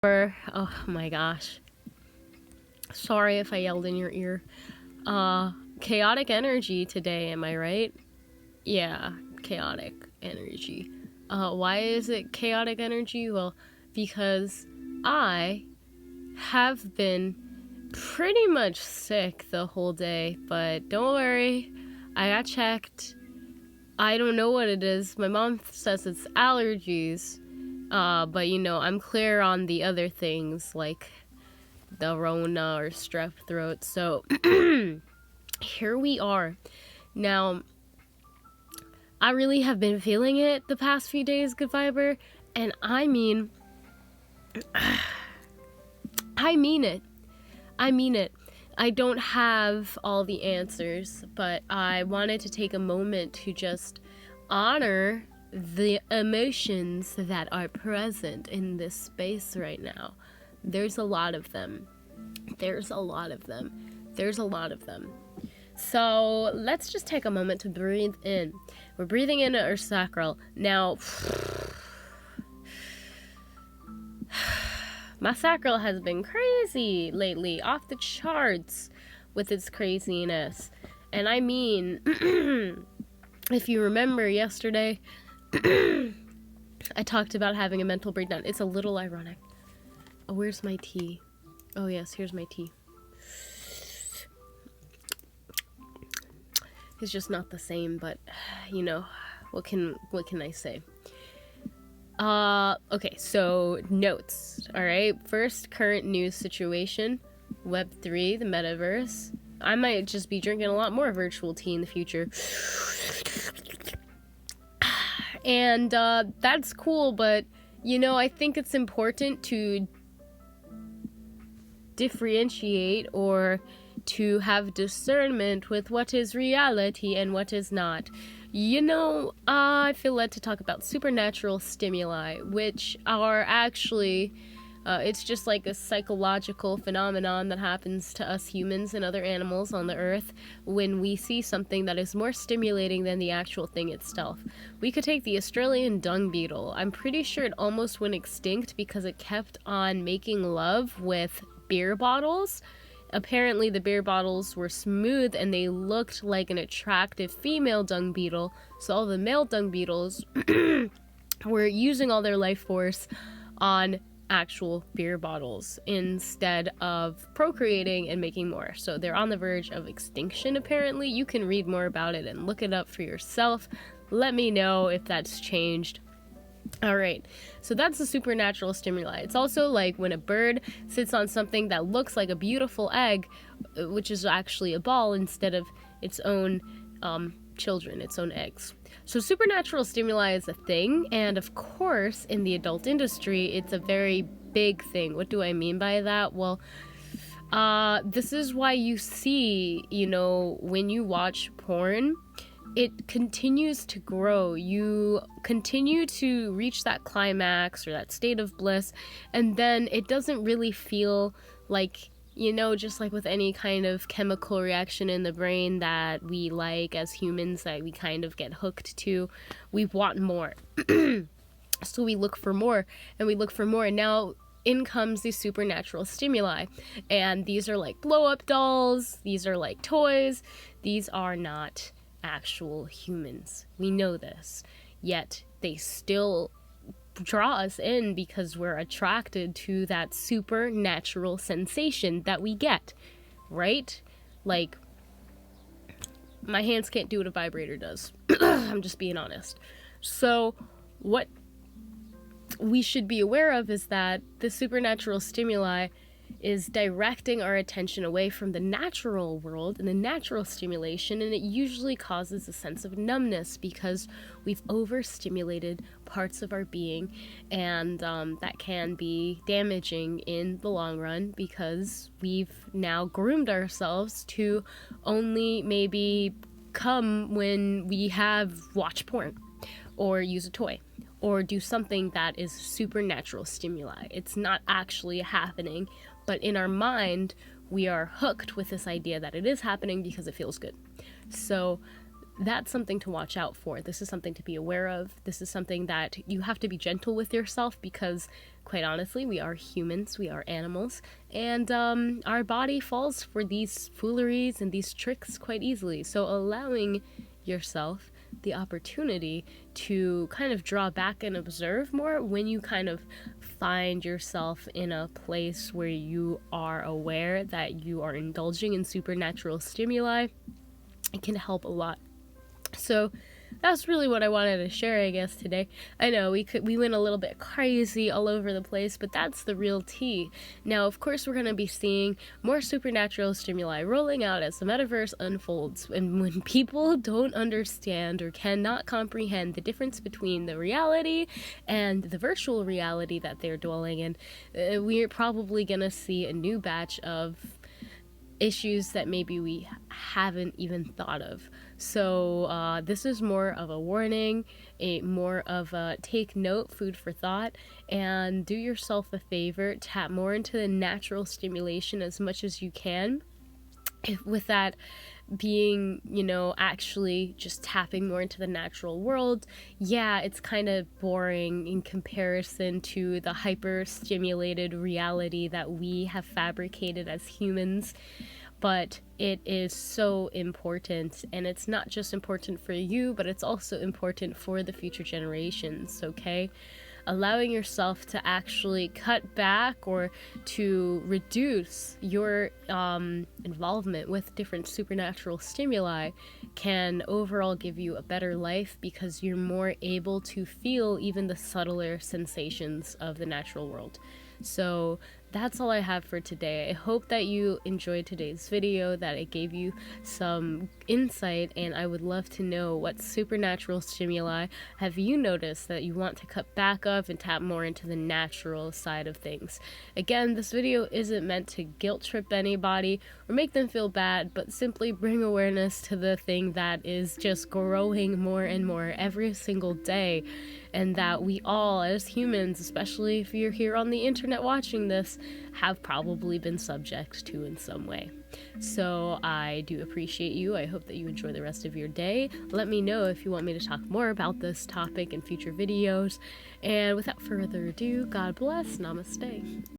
Oh my gosh. Sorry if I yelled in your ear. Chaotic energy today, am I right? Yeah, chaotic energy. Why is it chaotic energy? Well, because I have been pretty much sick the whole day, but don't worry, I got checked. I don't know what it is. My mom says it's allergies, but I'm clear on the other things like the Rona or strep throat. So here we are. Now, I really have been feeling it the past few days, Good Viber, and I mean it. I mean it. I don't have all the answers, but I wanted to take a moment to just honor the emotions that are present in this space right now. There's a lot of them. So let's just take a moment to breathe in. We're breathing in our sacral. Now, my sacral has been crazy lately, off the charts with its craziness. And I mean, if you remember yesterday, I talked about having a mental breakdown. It's a little ironic. Oh, where's my tea? Oh yes, here's my tea. It's just not the same, but what can I say? Okay, so notes. All right, first current news situation, Web3, the metaverse. I might just be drinking a lot more virtual tea in the future. And that's cool, but I think it's important to differentiate or to have discernment with what is reality and what is not. I feel led to talk about supernatural stimuli, which are actually, it's just like a psychological phenomenon that happens to us humans and other animals on the earth when we see something that is more stimulating than the actual thing itself. We could take the Australian dung beetle. I'm pretty sure it almost went extinct because it kept on making love with beer bottles. Apparently the beer bottles were smooth and they looked like an attractive female dung beetle, so all the male dung beetles were using all their life force on actual beer bottles instead of procreating and making more. So they're on the verge of extinction, apparently. You can read more about it and look it up for yourself. Let me know if that's changed. Alright, so that's the supernatural stimuli. It's also like when a bird sits on something that looks like a beautiful egg, which is actually a ball instead of its own children, its own eggs. So supernatural stimuli is a thing, and of course, in the adult industry, it's a very big thing. What do I mean by that? Well, this is why you see, when you watch porn, it continues to grow. You continue to reach that climax or that state of bliss, and then it doesn't really feel like, just like with any kind of chemical reaction in the brain that we like as humans, that we kind of get hooked to. We want more. So we look for more, and we look for more, and now in comes the supernatural stimuli. And these are like blow-up dolls, these are like toys, these are not actual humans. We know this, yet they still draw us in because we're attracted to that supernatural sensation that we get, right? Like, my hands can't do what a vibrator does. I'm just being honest. So what we should be aware of is that the supernatural stimuli is directing our attention away from the natural world and the natural stimulation, and it usually causes a sense of numbness because we've overstimulated parts of our being, and that can be damaging in the long run because we've now groomed ourselves to only maybe come when we have watch porn or use a toy or do something that is supernatural stimuli. It's not actually happening, but in our mind, we are hooked with this idea that it is happening because it feels good. So that's something to watch out for. This is something to be aware of. This is something that you have to be gentle with yourself, because quite honestly, we are humans, we are animals, and our body falls for these fooleries and these tricks quite easily. So allowing yourself the opportunity to kind of draw back and observe more when you kind of find yourself in a place where you are aware that you are indulging in supernatural stimuli, it can help a lot. So that's really what I wanted to share, I guess, today. I know we went a little bit crazy all over the place, but that's the real tea. Now, of course, we're going to be seeing more supernatural stimuli rolling out as the metaverse unfolds. And when people don't understand or cannot comprehend the difference between the reality and the virtual reality that they're dwelling in, we're probably going to see a new batch of issues that maybe we haven't even thought of. So this is more of a warning, more of a take note, food for thought, and do yourself a favor, tap more into the natural stimulation as much as you can. With that being, actually just tapping more into the natural world, yeah, it's kind of boring in comparison to the hyper stimulated reality that we have fabricated as humans. But it is so important, and it's not just important for you, but it's also important for the future generations, okay? Allowing yourself to actually cut back or to reduce your involvement with different supernatural stimuli can overall give you a better life, because you're more able to feel even the subtler sensations of the natural world. So that's all I have for today. I hope that you enjoyed today's video, that it gave you some insight, and I would love to know what supernatural stimuli have you noticed that you want to cut back of and tap more into the natural side of things. Again, this video isn't meant to guilt trip anybody or make them feel bad, but simply bring awareness to the thing that is just growing more and more every single day, and that we all, as humans, especially if you're here on the internet watching this, have probably been subject to in some way. So I do appreciate you. I hope that you enjoy the rest of your day. Let me know if you want me to talk more about this topic in future videos. And without further ado, God bless. Namaste.